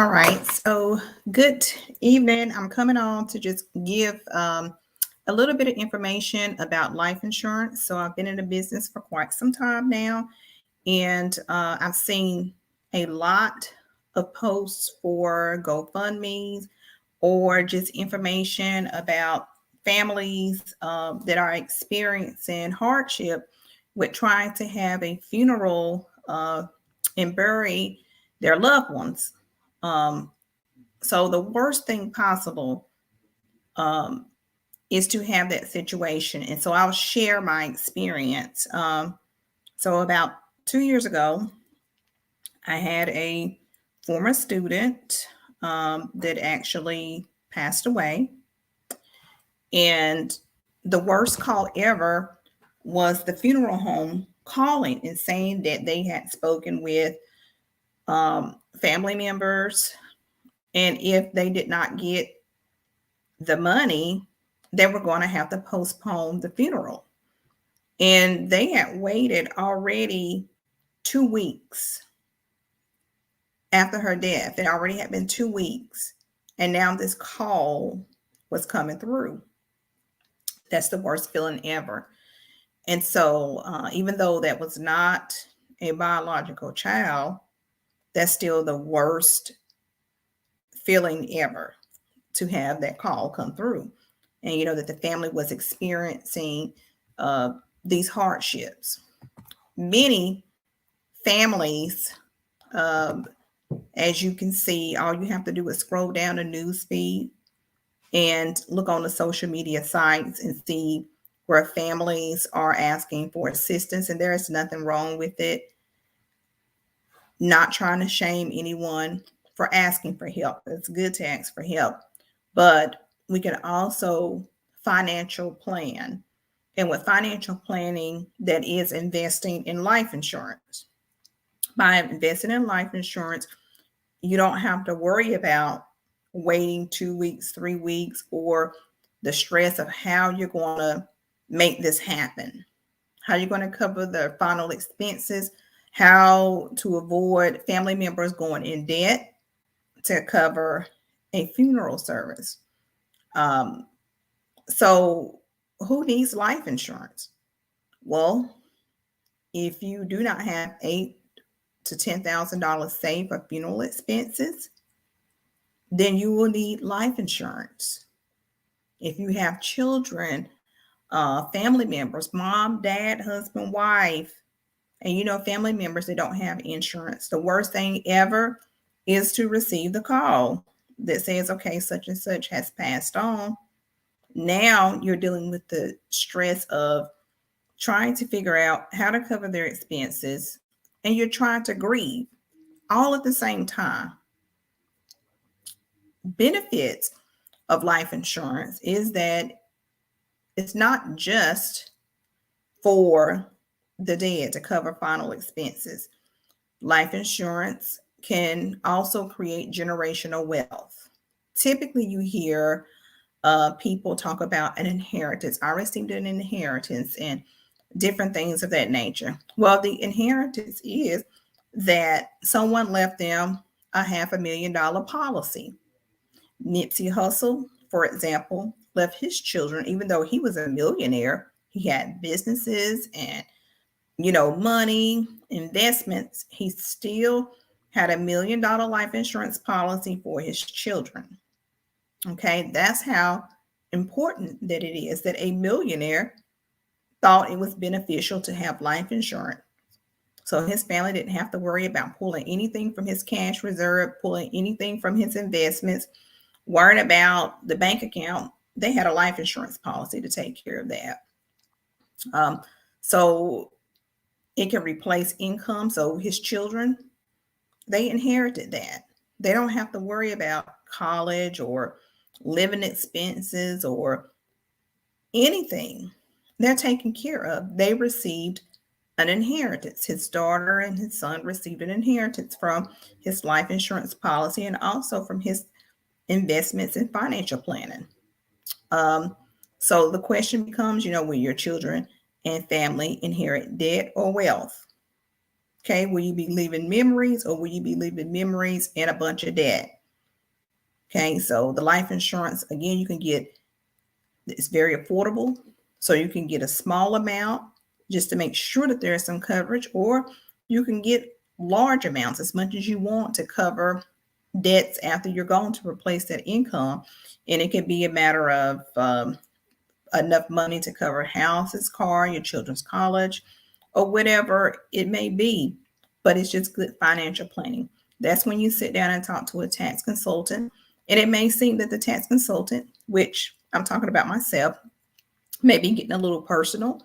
All right. So, good evening. I'm coming on to just give a little bit of information about life insurance. So, I've been in the business for quite some time now, and I've seen a lot of posts for GoFundMe's or just information about families that are experiencing hardship with trying to have a funeral and bury their loved ones. Um, so the worst thing possible um, is to have that situation. And so I'll share my experience. So about 2 years ago, I had a former student that actually passed away. And the worst call ever was the funeral home calling and saying that they had spoken with family members. And if they did not get the money, they were going to have to postpone the funeral. And they had waited already 2 weeks after her death. It already had been 2 weeks. And now this call was coming through. That's the worst feeling ever. And so, even though that was not a biological child, that's still the worst feeling ever to have that call come through. And you know that the family was experiencing uh, these hardships. Many families, um, as you can see, all you have to do is scroll down the news feed and look on the social media sites and see where families are asking for assistance. And there is nothing wrong with it. Not trying to shame anyone for asking for help. It's good to ask for help, but we can also financial plan. And with financial planning, that is investing in life insurance. By investing in life insurance, you don't have to worry about waiting 2 weeks, 3 weeks, or the stress of how you're going to make this happen, how you're going to cover the final expenses, how to avoid family members going in debt to cover a funeral service. Um, so, who needs life insurance? Well, if you do not have $8,000 to $10,000 saved for funeral expenses, then you will need life insurance. If you have children, family members, mom, dad, husband, wife, and you know, family members that don't have insurance, the worst thing ever is to receive the call that says, okay, such and such has passed on. Now you're dealing with the stress of trying to figure out how to cover their expenses, and you're trying to grieve all at the same time. Benefits of life insurance is that it's not just for the dead to cover final expenses. Life insurance can also create generational wealth. Typically, you hear people talk about an inheritance. I received an inheritance and different things of that nature. Well, the inheritance is that someone left them a $500,000 policy. Nipsey Hussle, for example, left his children, even though he was a millionaire, he had businesses and, you know, money, investments. He still had $1 million life insurance policy for his children. Okay, that's how important that it is that a millionaire thought it was beneficial to have life insurance. So his family didn't have to worry about pulling anything from his cash reserve, pulling anything from his investments, worrying about the bank account. They had a life insurance policy to take care of that. Um, so it can replace income. So his children, they inherited that. They don't have to worry about college or living expenses or anything. They're taken care of. They received an inheritance. His daughter and his son received an inheritance from his life insurance policy and also from his investments in financial planning. Um, so the question becomes, you know, will your children and family inherit debt or wealth? Okay, will you be leaving memories, or will you be leaving memories and a bunch of debt? Okay, so the life insurance, again, you can get, it's very affordable. So you can get a small amount just to make sure that there's some coverage, or you can get large amounts, as much as you want, to cover debts after you're gone, to replace that income. And it could be a matter of enough money to cover houses, car, your children's college, or whatever it may be. But it's just good financial planning. That's when you sit down and talk to a tax consultant. And it may seem that the tax consultant, which I'm talking about myself, may be getting a little personal,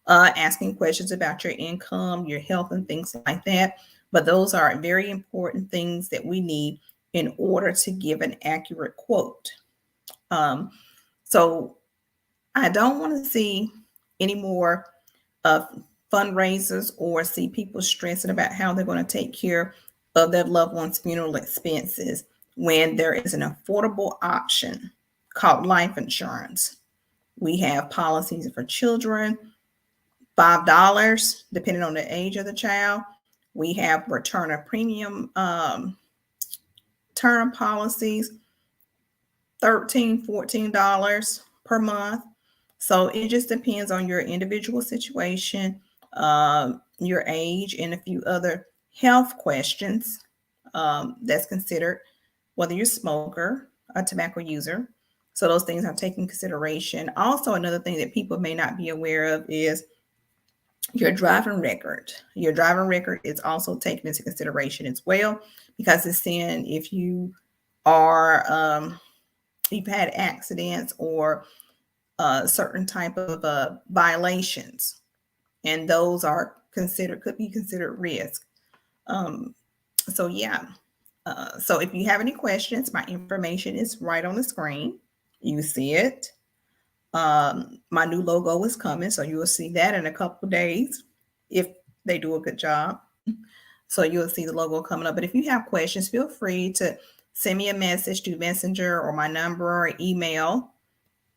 asking questions about your income, your health, and things like that. But those are very important things that we need in order to give an accurate quote. So I don't want to see any more of fundraisers or see people stressing about how they're going to take care of their loved one's funeral expenses when there is an affordable option called life insurance. We have policies for children, $5, depending on the age of the child. We have return of premium term policies, $13, $14 per month. So it just depends on your individual situation, your age, and a few other health questions that's considered, whether you're a smoker, a tobacco user. So those things are taken into consideration. Also, another thing that people may not be aware of is your driving record. Your driving record is also taken into consideration as well, because it's saying if you are you've had accidents or certain type of violations, and those are considered, could be considered risk. So yeah. So if you have any questions, my information is right on the screen. You see it. My new logo is coming, so you will see that in a couple of days if they do a good job. So you'll see the logo coming up. But if you have questions, feel free to send me a message to Messenger or my number or email,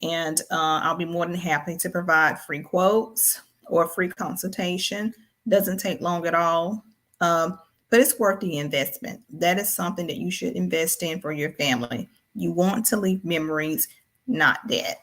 and I'll be more than happy to provide free quotes or free consultation. Doesn't take long at all, but it's worth the investment. That is something that you should invest in for your family. You want to leave memories, not debt.